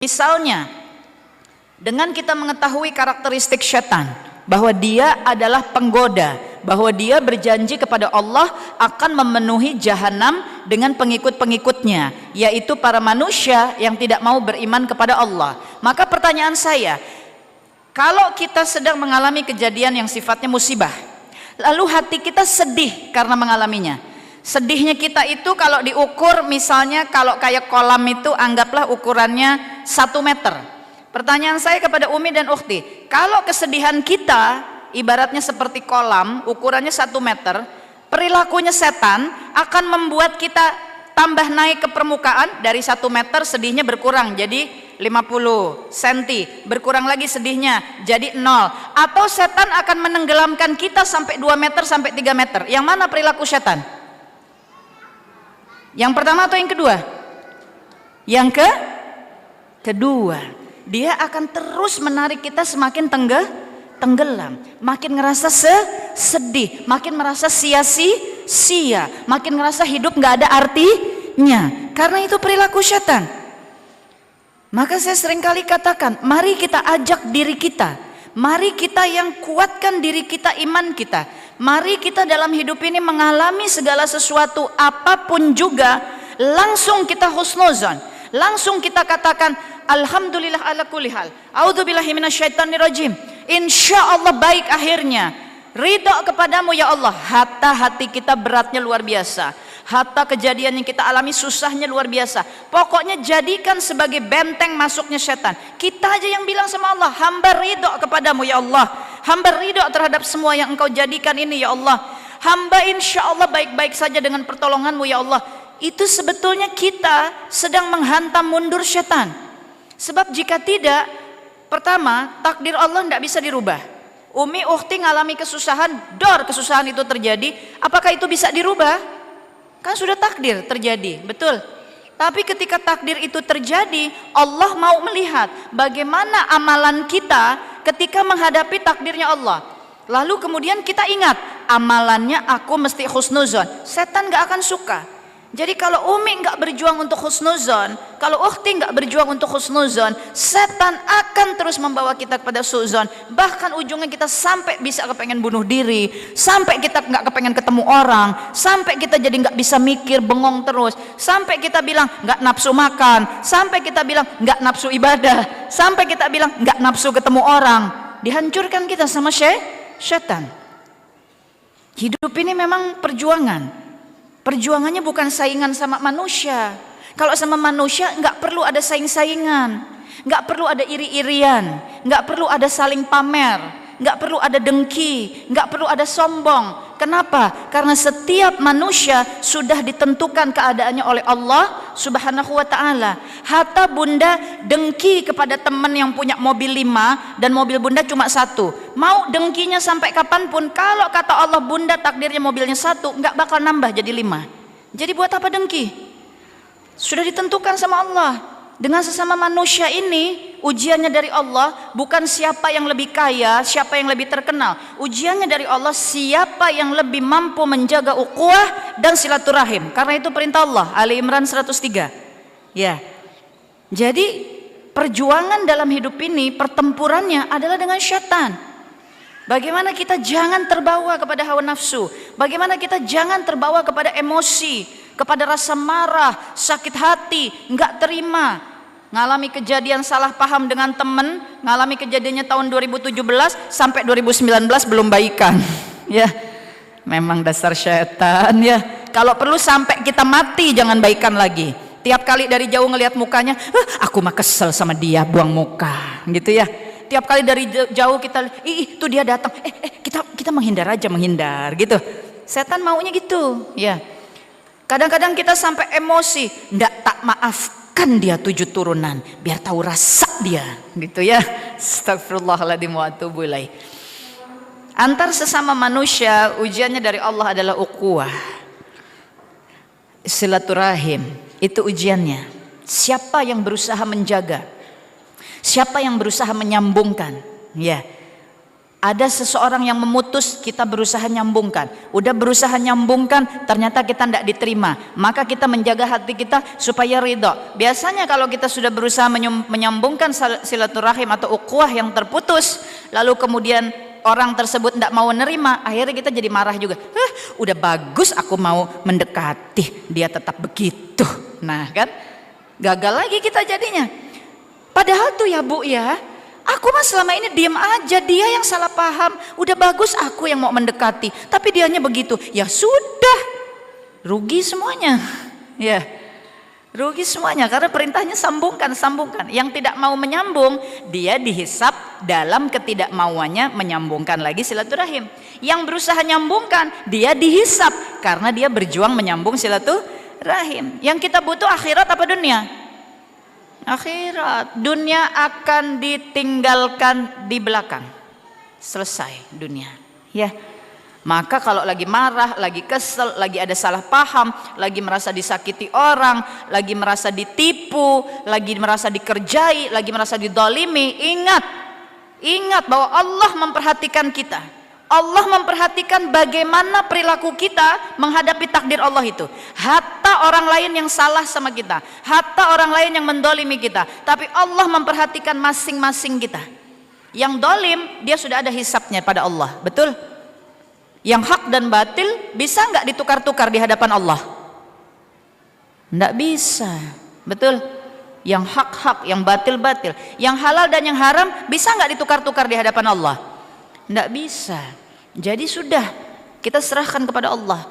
Misalnya, dengan kita mengetahui karakteristik syaitan, bahwa dia adalah penggoda, bahwa dia berjanji kepada Allah akan memenuhi jahanam dengan pengikut-pengikutnya, yaitu para manusia yang tidak mau beriman kepada Allah. Maka pertanyaan saya, kalau kita sedang mengalami kejadian yang sifatnya musibah, lalu hati kita sedih karena mengalaminya, sedihnya kita itu kalau diukur, misalnya kalau kayak kolam itu anggaplah ukurannya 1 meter. Pertanyaan saya kepada Umi dan Ukhti, kalau kesedihan kita ibaratnya seperti kolam ukurannya 1 meter, perilakunya setan akan membuat kita tambah naik ke permukaan. Dari 1 meter sedihnya berkurang jadi 50 cm, berkurang lagi sedihnya jadi 0. Atau setan akan menenggelamkan kita sampai 2 meter sampai 3 meter. Yang mana perilaku setan? Yang pertama atau yang kedua? Yang kedua. Dia akan terus menarik kita semakin tenggelam, makin ngerasa sedih, makin merasa sia-sia, makin ngerasa hidup nggak ada artinya, karena itu perilaku syaitan. Maka saya seringkali katakan, mari kita ajak diri kita, mari kita yang kuatkan diri kita, iman kita, mari kita dalam hidup ini mengalami segala sesuatu apapun juga, langsung kita husnuzan, langsung kita katakan alhamdulillah ala kulli hal, a'udzubillahi minasyaitonirrajim, insyaallah baik akhirnya, ridho kepadamu ya Allah. Hatta hati kita beratnya luar biasa, hatta kejadian yang kita alami susahnya luar biasa, pokoknya jadikan sebagai benteng masuknya setan. Kita aja yang bilang sama Allah, hamba ridho kepadamu ya Allah, hamba ridho terhadap semua yang engkau jadikan ini ya Allah, hamba insyaallah baik-baik saja dengan pertolonganmu ya Allah. Itu sebetulnya kita sedang menghantam mundur setan. Sebab jika tidak, pertama, takdir Allah tidak bisa dirubah. Umi, Ukhti ngalami kesusahan, kesusahan itu terjadi, apakah itu bisa dirubah? Kan sudah takdir terjadi, betul. Tapi ketika takdir itu terjadi, Allah mau melihat bagaimana amalan kita ketika menghadapi takdirnya Allah. Lalu kemudian kita ingat, amalannya aku mesti husnuzon, setan gak akan suka. Jadi kalau Umi nggak berjuang untuk husnuzon, kalau Ukhti nggak berjuang untuk husnuzon, setan akan terus membawa kita kepada suuzon. Bahkan ujungnya kita sampai bisa kepengen bunuh diri, sampai kita nggak kepengen ketemu orang, sampai kita jadi nggak bisa mikir, bengong terus, sampai kita bilang nggak nafsu makan, sampai kita bilang nggak nafsu ibadah, sampai kita bilang nggak nafsu ketemu orang. Dihancurkan kita sama setan. Hidup ini memang perjuangan. Perjuangannya bukan saingan sama manusia. Kalau sama manusia nggak perlu ada saing-saingan, nggak perlu ada iri-irian, nggak perlu ada saling pamer, nggak perlu ada dengki, nggak perlu ada sombong. Kenapa? Karena setiap manusia sudah ditentukan keadaannya oleh Allah Subhanahu wa ta'ala. Hatta bunda dengki kepada teman yang punya mobil 5 dan mobil bunda cuma 1. Mau dengkinya sampai kapanpun, kalau kata Allah bunda takdirnya mobilnya 1, nggak bakal nambah jadi 5. Jadi buat apa dengki? Sudah ditentukan sama Allah. Dengan sesama manusia ini, ujiannya dari Allah bukan siapa yang lebih kaya, siapa yang lebih terkenal. Ujiannya dari Allah siapa yang lebih mampu menjaga ukhuwah dan silaturahim. Karena itu perintah Allah, Ali Imran 103. Ya. Jadi perjuangan dalam hidup ini, pertempurannya adalah dengan syaitan. Bagaimana kita jangan terbawa kepada hawa nafsu, bagaimana kita jangan terbawa kepada emosi, kepada rasa marah, sakit hati, nggak terima, ngalami kejadian salah paham dengan teman, ngalami kejadiannya tahun 2017 sampai 2019 belum baikan. Ya, memang dasar syaitan ya. Kalau perlu sampai kita mati jangan baikan lagi. Tiap kali dari jauh ngelihat mukanya, aku mah kesel sama dia, buang muka, gitu ya. Tiap kali dari jauh kita, itu dia datang, kita menghindar aja, menghindar, gitu. Setan maunya gitu, ya. Kadang-kadang kita sampai emosi, ndak tak maafkan dia 7 turunan, biar tahu rasa dia, gitu ya. Astagfirullahaladzim wa atubu ilaih. Antar sesama manusia ujiannya dari Allah adalah ukhuwah, silaturahim, itu ujiannya. Siapa yang berusaha menjaga, siapa yang berusaha menyambungkan, ya. Ada seseorang yang memutus, kita berusaha nyambungkan. Udah berusaha nyambungkan, ternyata kita tidak diterima. Maka kita menjaga hati kita supaya ridho. Biasanya kalau kita sudah berusaha menyambungkan silaturahim atau ukhuwah yang terputus, lalu kemudian orang tersebut tidak mau menerima, akhirnya kita jadi marah juga. Udah bagus aku mau mendekati, dia tetap begitu. Nah kan, gagal lagi kita jadinya. Padahal tuh ya Bu ya, aku mah selama ini diam aja, dia yang salah paham. Udah bagus aku yang mau mendekati, tapi dianya begitu. Ya sudah, rugi semuanya. Ya, rugi semuanya karena perintahnya sambungkan, sambungkan. Yang tidak mau menyambung, dia dihisap dalam ketidakmauannya menyambungkan lagi silaturahim. Yang berusaha nyambungkan, dia dihisap karena dia berjuang menyambung silaturahim. Yang kita butuh akhirat apa dunia? Akhirat. Dunia akan ditinggalkan di belakang. Selesai dunia. Ya. Maka kalau lagi marah, lagi kesel, lagi ada salah paham, lagi merasa disakiti orang, lagi merasa ditipu, lagi merasa dikerjai, lagi merasa didolimi, ingat bahwa Allah memperhatikan kita. Allah memperhatikan bagaimana perilaku kita menghadapi takdir Allah itu. Hatta orang lain yang salah sama kita, hatta orang lain yang mendolimi kita, tapi Allah memperhatikan masing-masing kita. Yang dolim, dia sudah ada hisapnya pada Allah, betul? Yang hak dan batil bisa nggak ditukar-tukar di hadapan Allah? Nggak bisa, betul? Yang hak-hak, yang batil-batil, yang halal dan yang haram bisa nggak ditukar-tukar di hadapan Allah? Nggak bisa. Jadi sudah kita serahkan kepada Allah.